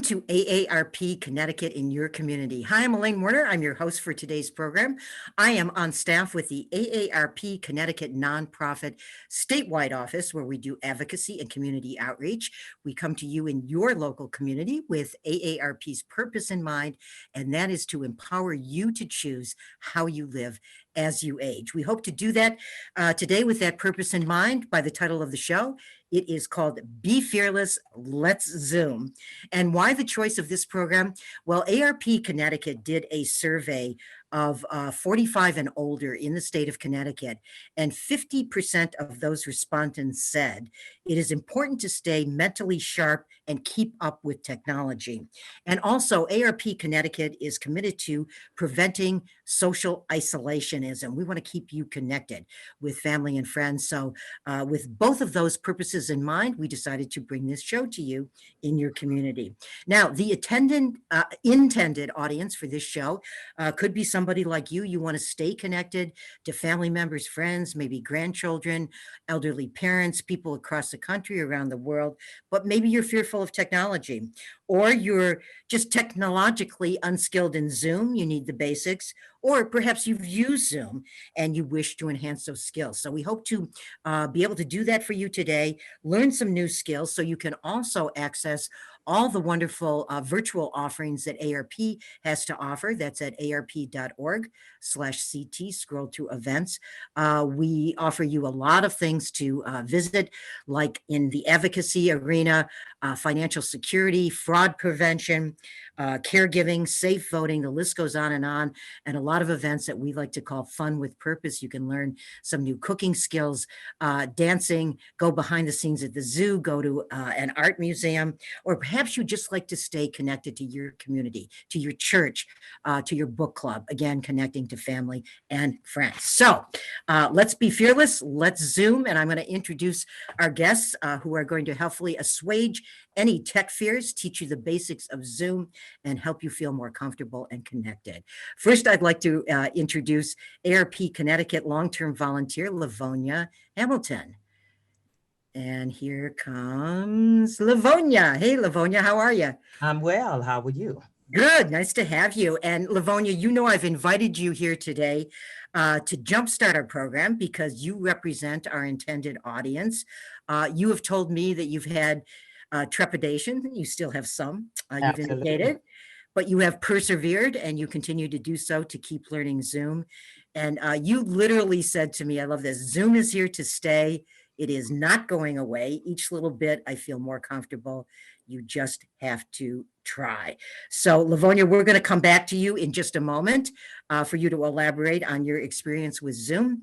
Welcome to AARP Connecticut in your community. Hi, I'm Elaine Warner. I'm your host for today's program. I am on staff with the AARP Connecticut nonprofit statewide office where we do advocacy and community outreach. We come to you in your local community with AARP's purpose in mind, and that is to empower you to choose how you live as you age. We hope to do that today with that purpose in mind by the title of the show. It is called Be Fearless, Let's Zoom. And why the choice of this program? Well, AARP Connecticut did a survey of 45 and older in the state of Connecticut, and 50% of those respondents said it is important to stay mentally sharp and keep up with technology. And also, AARP Connecticut is committed to preventing social isolationism. We want to keep you connected with family and friends. So with both of those purposes in mind, we decided to bring this show to you in your community. Now, the intended audience for this show could be somebody like you. You want to stay connected to family members, friends, maybe grandchildren, elderly parents, people across the country, around the world, but maybe you're fearful of technology, or you're just technologically unskilled in Zoom. You need the basics, or perhaps you've used Zoom and you wish to enhance those skills. So we hope to be able to do that for you today, learn some new skills so you can also access all the wonderful virtual offerings that AARP has to offer. That's at aarp.org/CT, scroll to events. We offer you a lot of things to visit, like in the advocacy arena, financial security, fraud prevention, caregiving, safe voting, the list goes on, and a lot of events that we like to call Fun with Purpose. You can learn some new cooking skills, dancing, go behind the scenes at the zoo, go to an art museum, or perhaps you just like to stay connected to your community, to your church, to your book club, again, connecting to family and friends. So let's be fearless, let's Zoom, and I'm going to introduce our guests who are going to helpfully assuage any tech fears, teach you the basics of Zoom, and help you feel more comfortable and connected. First, I'd like to introduce AARP Connecticut long-term volunteer, Livonia Hamilton. And here comes Livonia. Hey, Livonia, how are you? I'm well. How are you? Good. Nice to have you. And Livonia, you know I've invited you here today to jumpstart our program because you represent our intended audience. You have told me that you've had trepidation. You still have some, you've indicated, but you have persevered and you continue to do so to keep learning Zoom. And you literally said to me, I love this, Zoom is here to stay. It is not going away. Each little bit, I feel more comfortable. You just have to try. So, Livonia, we're going to come back to you in just a moment for you to elaborate on your experience with Zoom.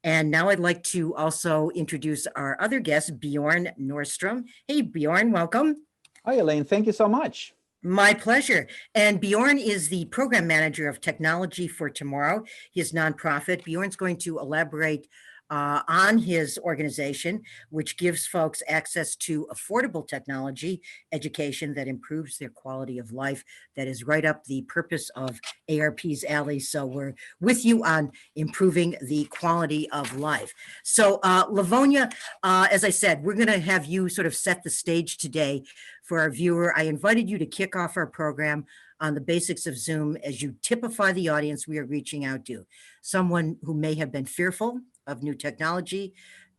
And now I'd like to also introduce our other guest, Bjorn Nordstrom. Hey, Bjorn, welcome. Hi, Elaine. Thank you so much. My pleasure. And Bjorn is the program manager of Technology for Tomorrow, his nonprofit. Bjorn's going to elaborate on his organization, which gives folks access to affordable technology education that improves their quality of life. That is right up the purpose of AARP's alley. So we're with you on improving the quality of life. So Livonia, as I said, we're going to have you sort of set the stage today for our viewer. I invited you to kick off our program on the basics of Zoom as you typify the audience we are reaching out to. Someone who may have been fearful of new technology,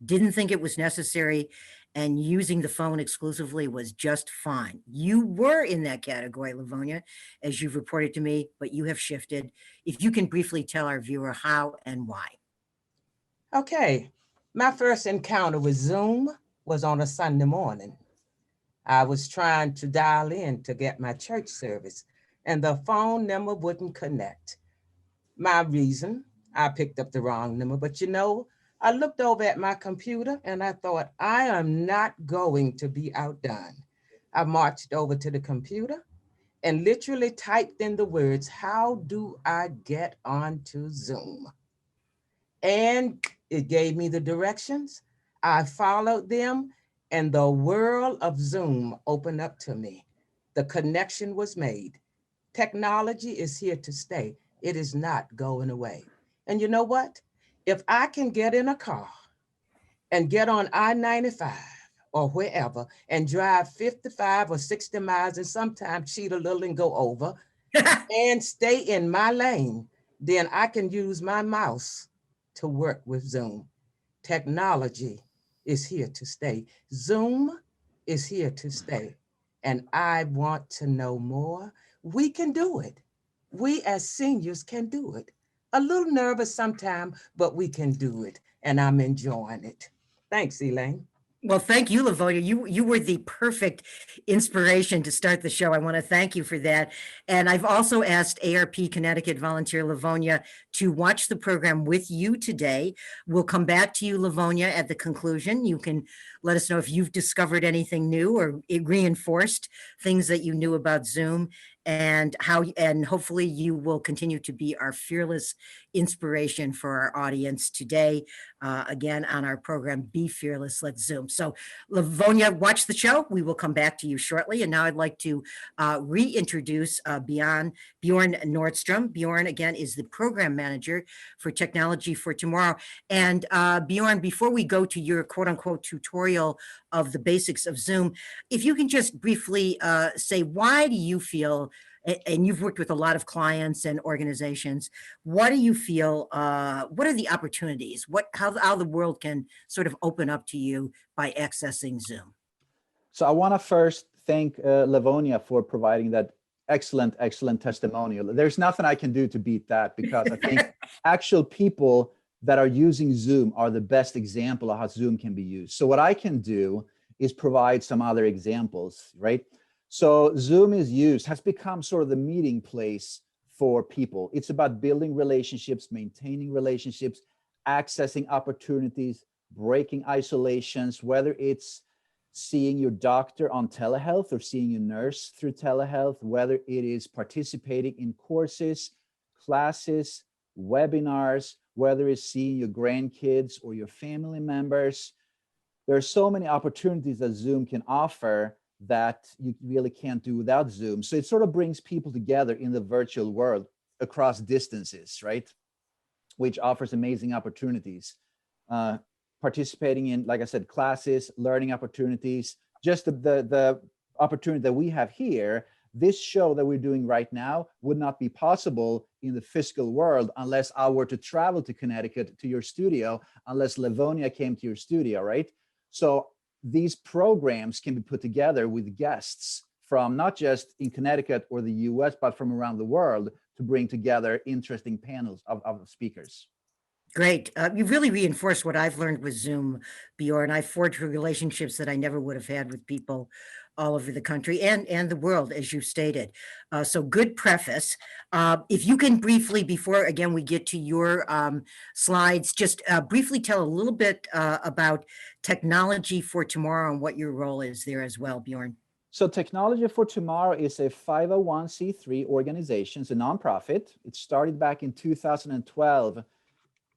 didn't think it was necessary, and using the phone exclusively was just fine. You were in that category, Livonia, as you've reported to me, but you have shifted. If you can briefly tell our viewer how and why. Okay. My first encounter with Zoom was on a Sunday morning. I was trying to dial in to get my church service, and the phone number wouldn't connect. My reason, I picked up the wrong number, but you know, I looked over at my computer and I thought, I am not going to be outdone. I marched over to the computer and literally typed in the words, how do I get onto Zoom? And it gave me the directions. I followed them and the world of Zoom opened up to me. The connection was made. Technology is here to stay. It is not going away. And you know what? If I can get in a car and get on I-95 or wherever and drive 55 or 60 miles and sometimes cheat a little and go over and stay in my lane, then I can use my mouse to work with Zoom. Technology is here to stay. Zoom is here to stay. And I want to know more. We can do it. We as seniors can do it. A little nervous sometimes, but we can do it. And I'm enjoying it. Thanks, Elaine. Well, thank you, Livonia. You were the perfect inspiration to start the show. I want to thank you for that. And I've also asked ARP Connecticut volunteer Livonia to watch the program with you today. We'll come back to you, Livonia, at the conclusion. You can let us know if you've discovered anything new or it reinforced things that you knew about Zoom, and hopefully you will continue to be our fearless inspiration for our audience today. Again, on our program, Be Fearless, Let's Zoom. So Livonia, watch the show. We will come back to you shortly. And now I'd like to reintroduce Bjorn Nordstrom. Bjorn, again, is the program manager for Technology for Tomorrow. And Bjorn, before we go to your quote unquote tutorial of the basics of Zoom, if you can just briefly say, why do you feel, and you've worked with a lot of clients and organizations, what do you feel, what are the opportunities, how the world can sort of open up to you by accessing Zoom? So I want to first thank Livonia for providing that excellent testimonial. There's nothing I can do to beat that, because I think actual people that are using Zoom are the best example of how Zoom can be used. So what I can do is provide some other examples, right? So Zoom has become sort of the meeting place for people. It's about building relationships, maintaining relationships, accessing opportunities, breaking isolations, whether it's seeing your doctor on telehealth or seeing your nurse through telehealth, whether it is participating in courses, classes, webinars, whether it's seeing your grandkids or your family members. There are so many opportunities that Zoom can offer that you really can't do without Zoom. So it sort of brings people together in the virtual world across distances, right? Which offers amazing opportunities. Participating in, like I said, classes, learning opportunities, just the opportunity that we have here. This show that we're doing right now would not be possible in the physical world unless I were to travel to Connecticut to your studio, unless Livonia came to your studio, right? So these programs can be put together with guests from not just in Connecticut or the US, but from around the world to bring together interesting panels of speakers. Great. You really reinforced what I've learned with Zoom, Bjorn. I forged relationships that I never would have had with people all over the country and the world, as you stated. So good preface. If you can briefly, before again we get to your slides, just briefly tell a little bit about Technology for Tomorrow and what your role is there as well, Bjorn. So Technology for Tomorrow is a 501c3 organization. It's a nonprofit. It started back in 2012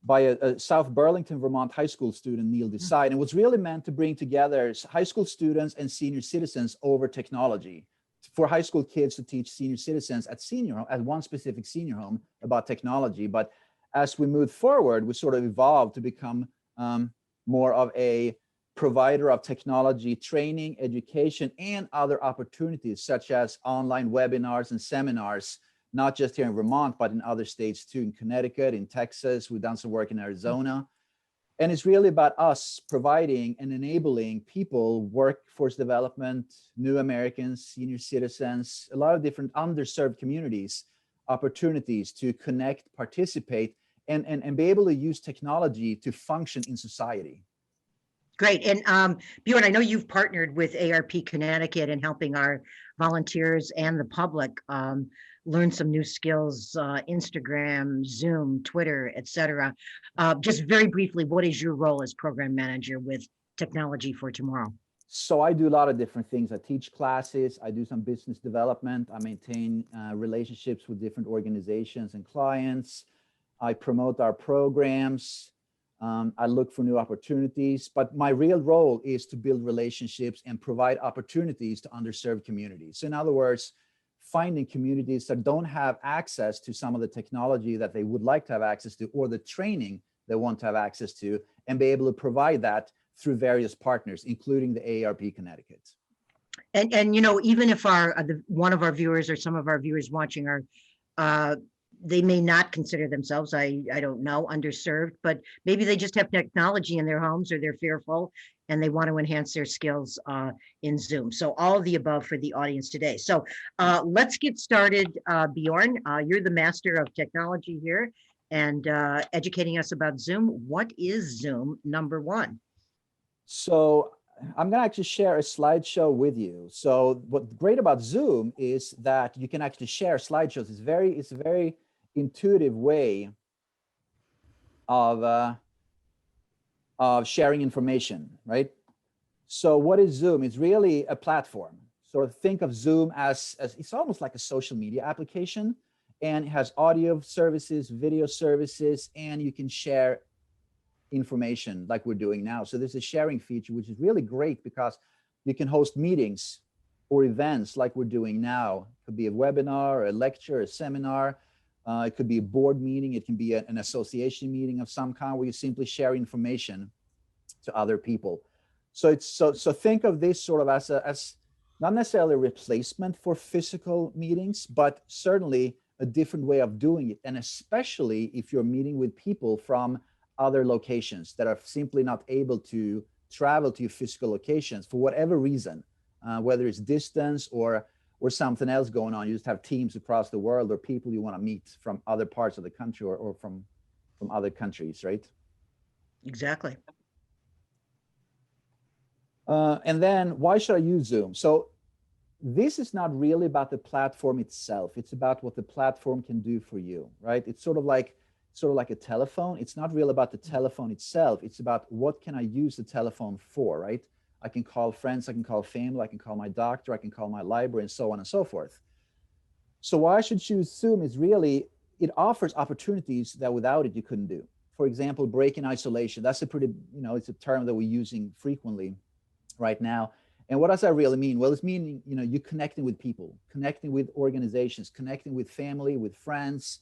by a South Burlington, Vermont high school student, Neil Desai. And it was really meant to bring together high school students and senior citizens over technology, for high school kids to teach senior citizens at one specific senior home about technology. But as we moved forward, we sort of evolved to become more of a provider of technology training, education, and other opportunities, such as online webinars and seminars, not just here in Vermont, but in other states too, in Connecticut, in Texas. We've done some work in Arizona. And it's really about us providing and enabling people, workforce development, new Americans, senior citizens, a lot of different underserved communities, opportunities to connect, participate, and be able to use technology to function in society. Great. And Bjorn, I know you've partnered with AARP Connecticut in helping our volunteers and the public learn some new skills, Instagram, Zoom, Twitter, etc. Just very briefly, what is your role as program manager with Technology for Tomorrow? So I do a lot of different things. I teach classes, I do some business development, I maintain relationships with different organizations and clients, I promote our programs, I look for new opportunities, but my real role is to build relationships and provide opportunities to underserved communities. So in other words, finding communities that don't have access to some of the technology that they would like to have access to, or the training they want to have access to, and be able to provide that through various partners, including the AARP Connecticut. And you know, even if one of our viewers or some of our viewers watching are, they may not consider themselves, I don't know, underserved, but maybe they just have technology in their homes, or they're fearful and they want to enhance their skills in Zoom. So all of the above for the audience today. So let's get started. Bjorn, you're the master of technology here and educating us about Zoom. What is Zoom, number one? So I'm going to actually share a slideshow with you. So what's great about Zoom is that you can actually share slideshows. It's a very intuitive way of sharing information, right? So what is Zoom? It's really a platform. So think of Zoom as it's almost like a social media application, and it has audio services, video services, and you can share information like we're doing now. So there's a sharing feature, which is really great because you can host meetings or events like we're doing now. It could be a webinar, a lecture, a seminar. It could be a board meeting. It can be an association meeting of some kind where you simply share information to other people. So it's so think of this sort of as not necessarily a replacement for physical meetings, but certainly a different way of doing it. And especially if you're meeting with people from other locations that are simply not able to travel to your physical locations for whatever reason, whether it's distance or something else going on. You just have teams across the world or people you want to meet from other parts of the country or from other countries, right? Exactly. And then why should I use Zoom? So this is not really about the platform itself. It's about what the platform can do for you, right? It's sort of like a telephone. It's not really about the telephone itself. It's about what can I use the telephone for, right? I can call friends, I can call family, I can call my doctor, I can call my library, and so on and so forth. So why I should choose Zoom is really, it offers opportunities that without it you couldn't do. For example, breaking isolation. That's a pretty, it's a term that we're using frequently right now. And what does that really mean? Well, it's meaning, you're connecting with people, connecting with organizations, connecting with family, with friends,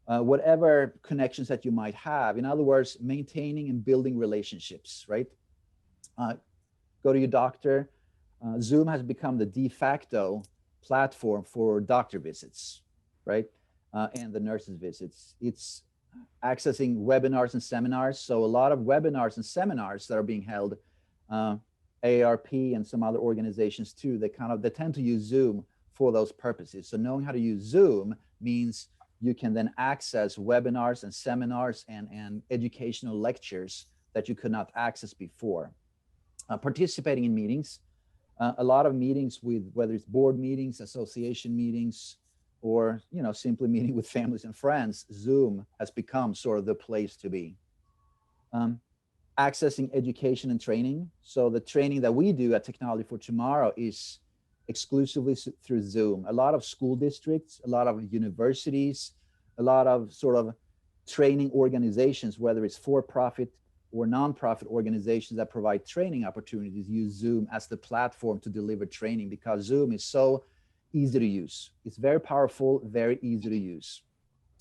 whatever connections that you might have. In other words, maintaining and building relationships, right? Go to your doctor. Zoom has become the de facto platform for doctor visits, right? And the nurses' visits. It's accessing webinars and seminars. So a lot of webinars and seminars that are being held, AARP and some other organizations too, they tend to use Zoom for those purposes. So knowing how to use Zoom means you can then access webinars and seminars and educational lectures that you could not access before. Participating in meetings, a lot of meetings with, whether it's board meetings, association meetings, or simply meeting with families and friends, Zoom has become sort of the place to be. Accessing education and training. So the training that we do at Technology for Tomorrow is exclusively through Zoom. A lot of school districts, a lot of universities, a lot of sort of training organizations, whether it's for-profit or nonprofit organizations that provide training opportunities, use Zoom as the platform to deliver training because Zoom is so easy to use. It's very powerful, very easy to use.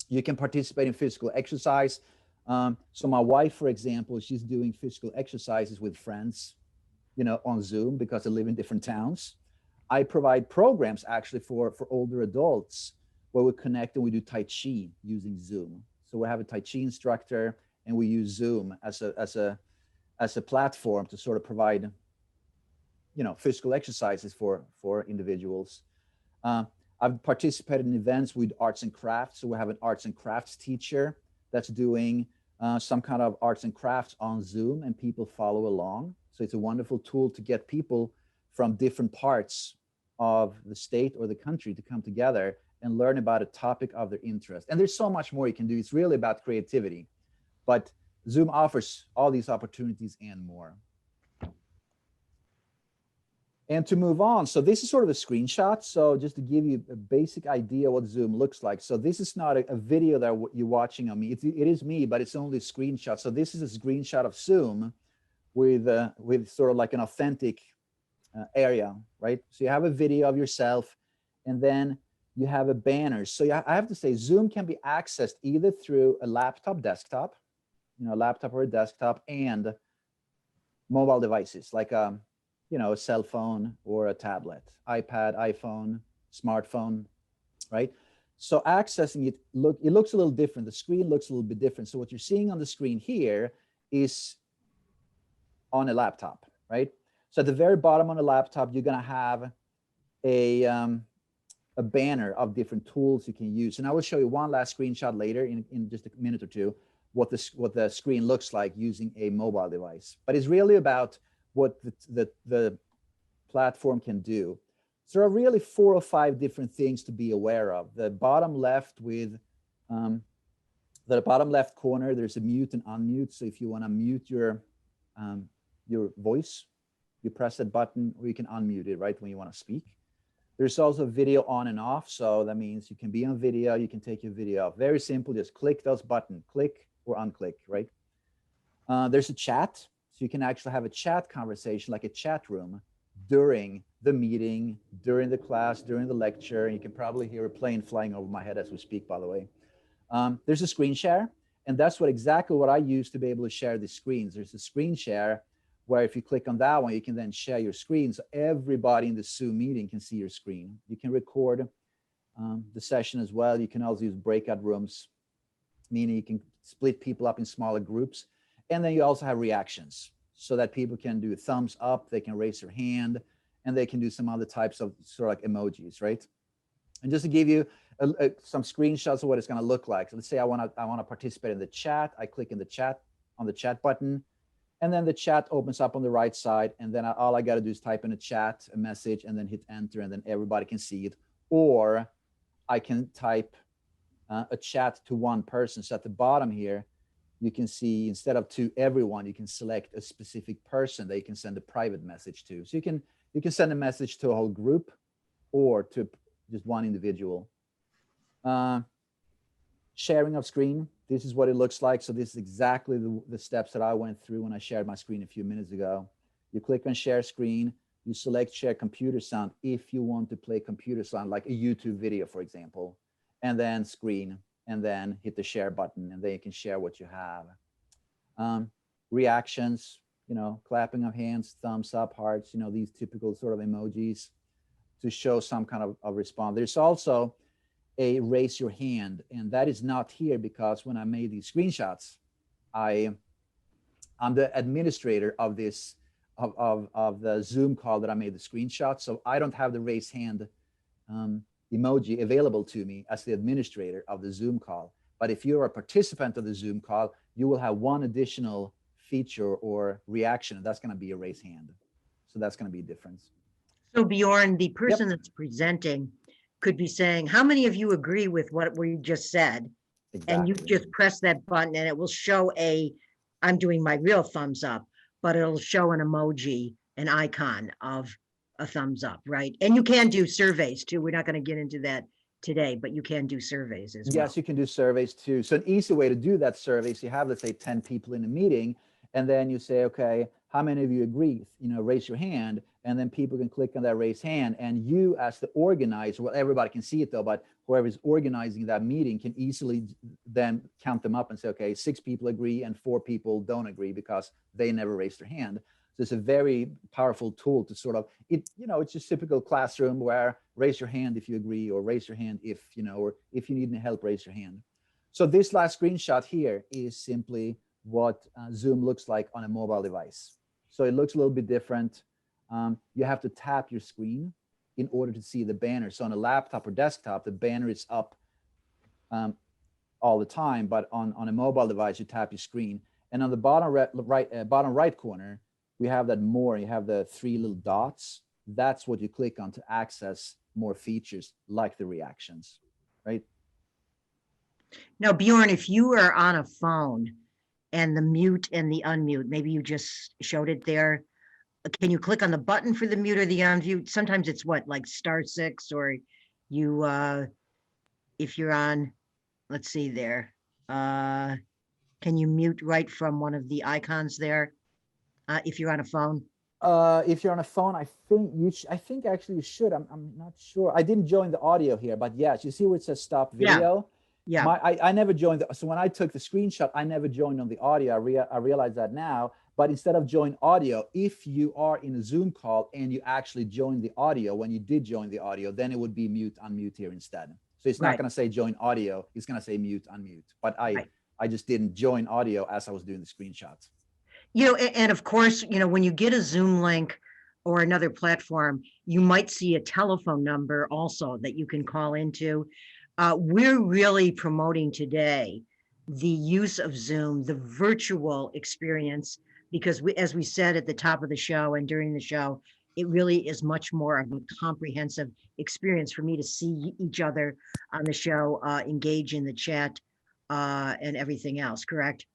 You can participate in physical exercise. So my wife, for example, she's doing physical exercises with friends, on Zoom because they live in different towns. I provide programs actually for older adults where we connect and we do Tai Chi using Zoom. So we have a Tai Chi instructor and we use Zoom as a platform to sort of provide, physical exercises for individuals. I've participated in events with arts and crafts. So we have an arts and crafts teacher that's doing some kind of arts and crafts on Zoom and people follow along. So it's a wonderful tool to get people from different parts of the state or the country to come together and learn about a topic of their interest. And there's so much more you can do. It's really about creativity. But Zoom offers all these opportunities and more. And to move on, so this is sort of a screenshot. So just to give you a basic idea what Zoom looks like. So this is not a video that you're watching on me. It is me, but it's only a screenshot. So this is a screenshot of Zoom with sort of like an authentic area, right? So you have a video of yourself, and then you have a banner. So I have to say, Zoom can be accessed either through a laptop, desktop, a laptop or a desktop, and mobile devices like you know, a cell phone or a tablet, iPad, iPhone, smartphone, right? So accessing it, it looks a little different. The screen looks a little bit different. So what you're seeing on the screen here is on a laptop, right? So at the very bottom on the laptop, you're gonna have a banner of different tools you can use. And I will show you one last screenshot later in just a minute or two, what the screen looks like using a mobile device. But it's really about what the platform can do. So there are really 4 or 5 different things to be aware of. The bottom left with the bottom left corner, there's a mute and unmute. So if you want to mute your voice, you press that button, or you can unmute it right when you want to speak. There's also video on and off. So that means you can be on video, you can take your video off. Very simple, just click those buttons, click or unclick, right? There's a chat. So you can actually have a chat conversation, like a chat room, during the meeting, during the class, during the lecture. And you can probably hear a plane flying over my head as we speak, by the way. There's a screen share. And that's exactly what I use to be able to share the screens. There's a screen share where if you click on that one, you can then share your screen. So everybody in the Zoom meeting can see your screen. You can record the session as well. You can also use breakout rooms, meaning you can split people up in smaller groups. And then you also have reactions so that people can do a thumbs up, they can raise their hand, and they can do some other types of sort of like emojis, right? And just to give you some screenshots of what it's going to look like. So let's say I want to participate in the chat. I click in the chat on the chat button, and then the chat opens up on the right side. And then all I got to do is type in a chat, a message, and then hit enter, and then everybody can see it. Or I can type a chat to one person. So at the bottom here, you can see instead of to everyone, you can select a specific person that you can send a private message to. So you can send a message to a whole group or to just one individual. Sharing of screen. This is what it looks like. So this is exactly the steps that I went through when I shared my screen a few minutes ago. You click on share screen. You select share computer sound if you want to play computer sound, like a YouTube video, for example, and then screen, and then hit the share button, and then you can share what you have. Reactions, you know, clapping of hands, thumbs up, hearts, you know, these typical sort of emojis to show some kind of response. There's also a raise your hand, and that is not here because when I made these screenshots, I'm the administrator of this of the Zoom call that I made the screenshot, so I don't have the raise hand emoji available to me as the administrator of the Zoom call. But if you're a participant of the Zoom call, you will have one additional feature or reaction, and that's going to be a raise hand. So that's going to be a difference. So Bjorn, the person that's presenting could be saying, how many of you agree with what we just said? Exactly. And you just press that button and it will show I'm doing my real thumbs up, but it'll show an emoji, an icon of a thumbs up, right? And you can do surveys too. We're not going to get into that today, but you can do surveys as well. Yes, you can do surveys too. So an easy way to do that survey is you have, let's say, 10 people in a meeting, and then you say, okay, how many of you agree? You know, raise your hand, and then people can click on that raise hand, and you as the organizer, well, everybody can see it though, but whoever's organizing that meeting can easily then count them up and say, okay, 6 people agree and 4 people don't agree because they never raised their hand. So it's a very powerful tool to sort of, it's just typical classroom where raise your hand if you agree, or raise your hand if, or if you need any help, raise your hand. So this last screenshot here is simply what Zoom looks like on a mobile device. So it looks a little bit different. You have to tap your screen in order to see the banner. So on a laptop or desktop, the banner is up all the time, but on a mobile device, you tap your screen. And on the bottom right corner, we have that more, you have the 3 little dots. That's what you click on to access more features like the reactions, right? Now, Bjorn, if you are on a phone and the mute and the unmute, maybe you just showed it there. Can you click on the button for the mute or the unmute? Sometimes it's what, like *6, or you, if you're on, let's see there. Can you mute right from one of the icons there? If you're on a phone? If you're on a phone, I think actually you should. I'm not sure. I didn't join the audio here, but yes, you see where it says stop video? Yeah. I never joined. So when I took the screenshot, I never joined on the audio. I realize that now, But instead of join audio, if you are in a Zoom call and you actually join the audio, when you did join the audio, then it would be mute, unmute here instead. So it's not Right. going to say join audio. It's going to say mute, unmute. But Right. I just didn't join audio as I was doing the screenshots. And of course, when you get a Zoom link or another platform, you might see a telephone number also that you can call into. We're really promoting today the use of Zoom, the virtual experience, because as we said at the top of the show and during the show, it really is much more of a comprehensive experience for me to see each other on the show, engage in the chat, and everything else, correct?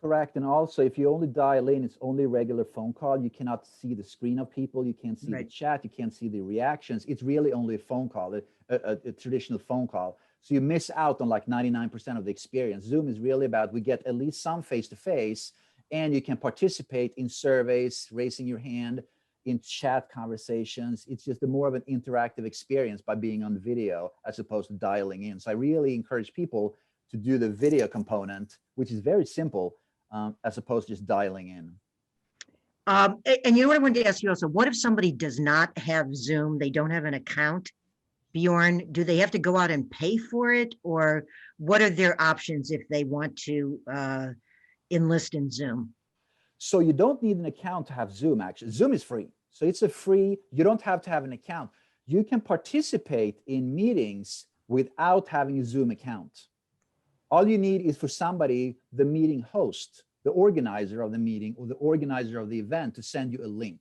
Correct. And also, if you only dial in, it's only a regular phone call. You cannot see the screen of people. You can't see the Right. chat. You can't see the reactions. It's really only a phone call, a traditional phone call. So you miss out on like 99% of the experience. Zoom is really about, we get at least some face-to-face, and you can participate in surveys, raising your hand, in chat conversations. It's just a more of an interactive experience by being on video as opposed to dialing in. So I really encourage people to do the video component, which is very simple, as opposed to just dialing in. And you know what I wanted to ask you also, what if somebody does not have Zoom, they don't have an account? Bjorn, do they have to go out and pay for it, or what are their options if they want to enlist in Zoom? So you don't need an account to have Zoom, actually. Zoom is free. So it's a free, you don't have to have an account. You can participate in meetings without having a Zoom account. All you need is for somebody, the meeting host, the organizer of the meeting or the organizer of the event, to send you a link.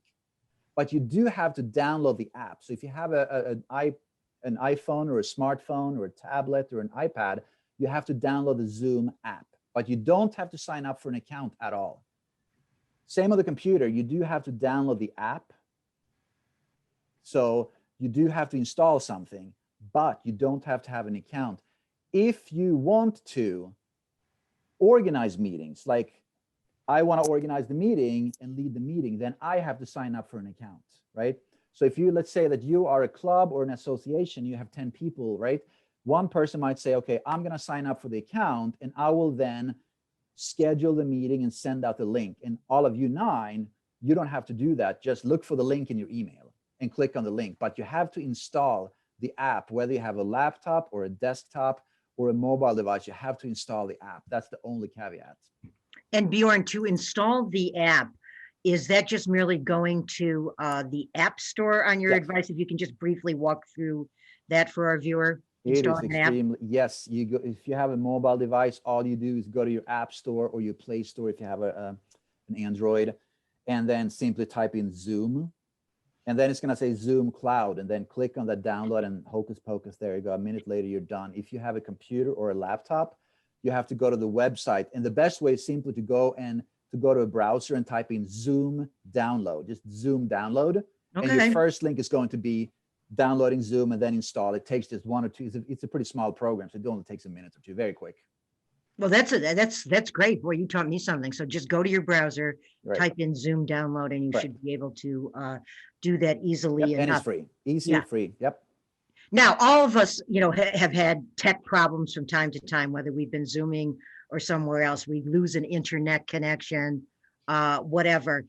But you do have to download the app. So if you have an iPhone or a smartphone or a tablet or an iPad, you have to download the Zoom app. But you don't have to sign up for an account at all. Same on the computer, you do have to download the app. So you do have to install something, but you don't have to have an account. If you want to organize meetings, like I want to organize the meeting and lead the meeting, then I have to sign up for an account, right? So if you, let's say that you are a club or an association, you have 10 people, right? One person might say, okay, I'm going to sign up for the account and I will then schedule the meeting and send out the link. And all of you 9, you don't have to do that. Just look for the link in your email and click on the link. But you have to install the app, whether you have a laptop or a desktop or a mobile device, you have to install the app. That's the only caveat. And Bjorn, to install the app, is that just merely going to the App Store on your Yes. advice? If you can just briefly walk through that for our viewer. It is Installing an app? extremely, yes, you go, if you have a mobile device, all you do is go to your App Store or your Play Store if you have an Android, and then simply type in Zoom. And then it's going to say Zoom Cloud, and then click on that download and hocus pocus, there you go. A minute later, you're done. If you have a computer or a laptop, you have to go to the website. And the best way is simply to go to a browser and type in Zoom download, just Zoom download. Okay. And your first link is going to be downloading Zoom and then install. It takes just 1 or 2. It's a pretty small program, so it only takes a minute or 2, very quick. Well, that's great. Boy, you taught me something. So just go to your browser, Right. type in Zoom download, and you Right. should be able to do that easily Yep, and it's enough. free, easy, Yeah. free. Yep. Now, all of us, have had tech problems from time to time, whether we've been Zooming or somewhere else. We lose an internet connection, whatever.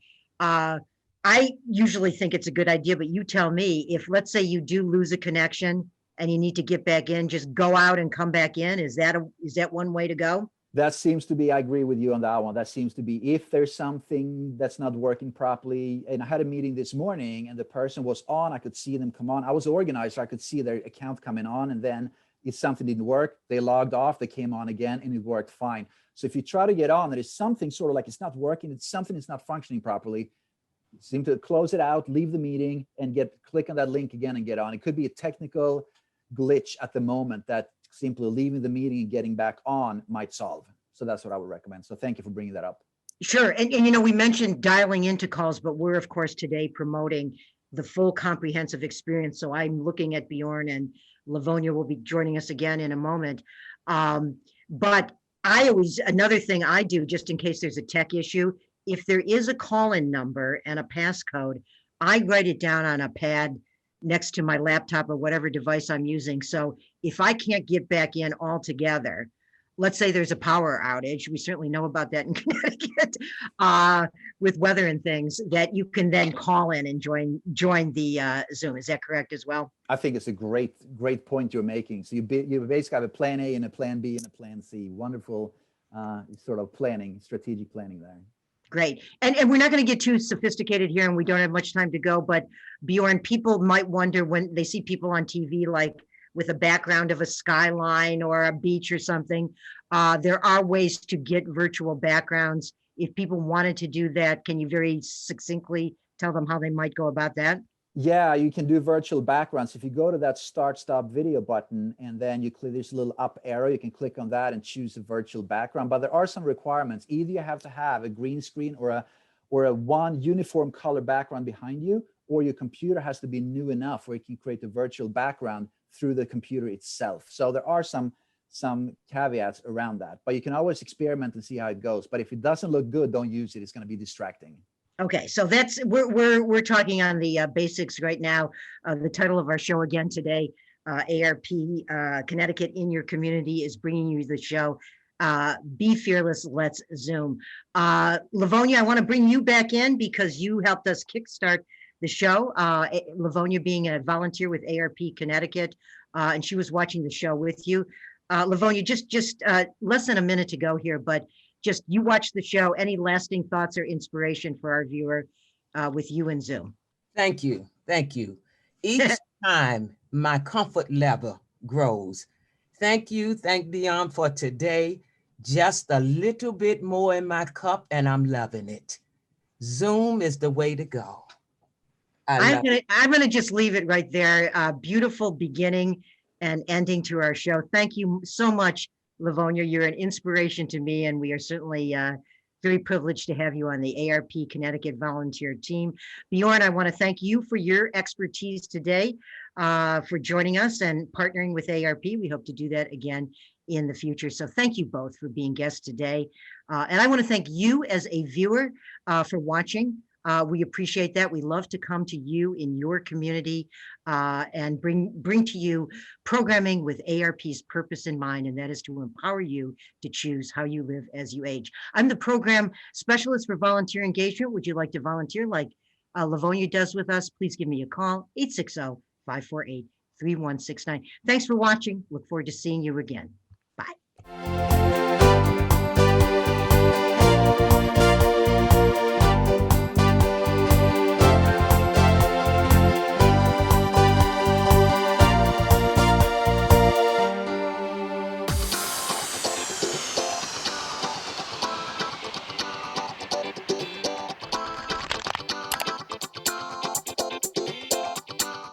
I usually think it's a good idea, but you tell me, if let's say you do lose a connection and you need to get back in, just go out and come back in. Is that one way to go? That seems to be, I agree with you on that one. That seems to be, if there's something that's not working properly. And I had a meeting this morning and the person was on, I could see them come on. I was organized, so I could see their account coming on, and then if something didn't work, they logged off, they came on again, and it worked fine. So if you try to get on, there is something sort of like it's not working, it's something that's not functioning properly, you seem to close it out, leave the meeting, and click on that link again and get on. It could be a technical glitch at the moment that simply leaving the meeting and getting back on might solve. So that's what I would recommend. So thank you for bringing that up. Sure. And we mentioned dialing into calls, but we're of course today promoting the full comprehensive experience. So I'm looking at Bjorn, and Livonia will be joining us again in a moment. But another thing I do, just in case there's a tech issue, if there is a call-in number and a passcode, I write it down on a pad next to my laptop or whatever device I'm using. So if I can't get back in altogether, let's say there's a power outage, we certainly know about that in Connecticut, with weather and things, that you can then call in and join the Zoom. Is that correct as well? I think it's a great point you're making. So you basically have a plan A and a plan B and a plan C. Wonderful sort of strategic planning there. Great. And we're not going to get too sophisticated here, and we don't have much time to go, but Bjorn, people might wonder when they see people on TV, like with a background of a skyline or a beach or something, there are ways to get virtual backgrounds. If people wanted to do that, can you very succinctly tell them how they might go about that? Yeah, you can do virtual backgrounds. If you go to that start stop video button and then you click this little up arrow, you can click on that and choose a virtual background. But there are some requirements. Either you have to have a green screen or a one uniform color background behind you, or your computer has to be new enough where you can create a virtual background through the computer itself. So there are some caveats around that, but you can always experiment and see how it goes. But if it doesn't look good, don't use it. It's going to be distracting. Okay, so that's we're talking on the basics right now. The title of our show again today, AARP Connecticut in Your Community, is bringing you the show. Be Fearless, Let's Zoom. Livonia, I want to bring you back in because you helped us kickstart the show. Livonia being a volunteer with AARP Connecticut, and she was watching the show with you. Livonia, just less than a minute to go here, but just you watch the show. Any lasting thoughts or inspiration for our viewer with you and Zoom? Thank you. Thank you. Each time my comfort level grows. Thank you. Thank Dion for today. Just a little bit more in my cup and I'm loving it. Zoom is the way to go. I'm gonna just leave it right there. Beautiful beginning and ending to our show. Thank you so much, Livonia. You're an inspiration to me, and we are certainly very privileged to have you on the AARP Connecticut volunteer team. Bjorn, I want to thank you for your expertise today, for joining us and partnering with AARP. We hope to do that again in the future. So thank you both for being guests today. And I want to thank you as a viewer for watching. We appreciate that. We love to come to you in your community and bring to you programming with AARP's purpose in mind, and that is to empower you to choose how you live as you age. I'm the program specialist for volunteer engagement. Would you like to volunteer like Livonia does with us? Please give me a call, 860-548-3169. Thanks for watching. Look forward to seeing you again. Bye.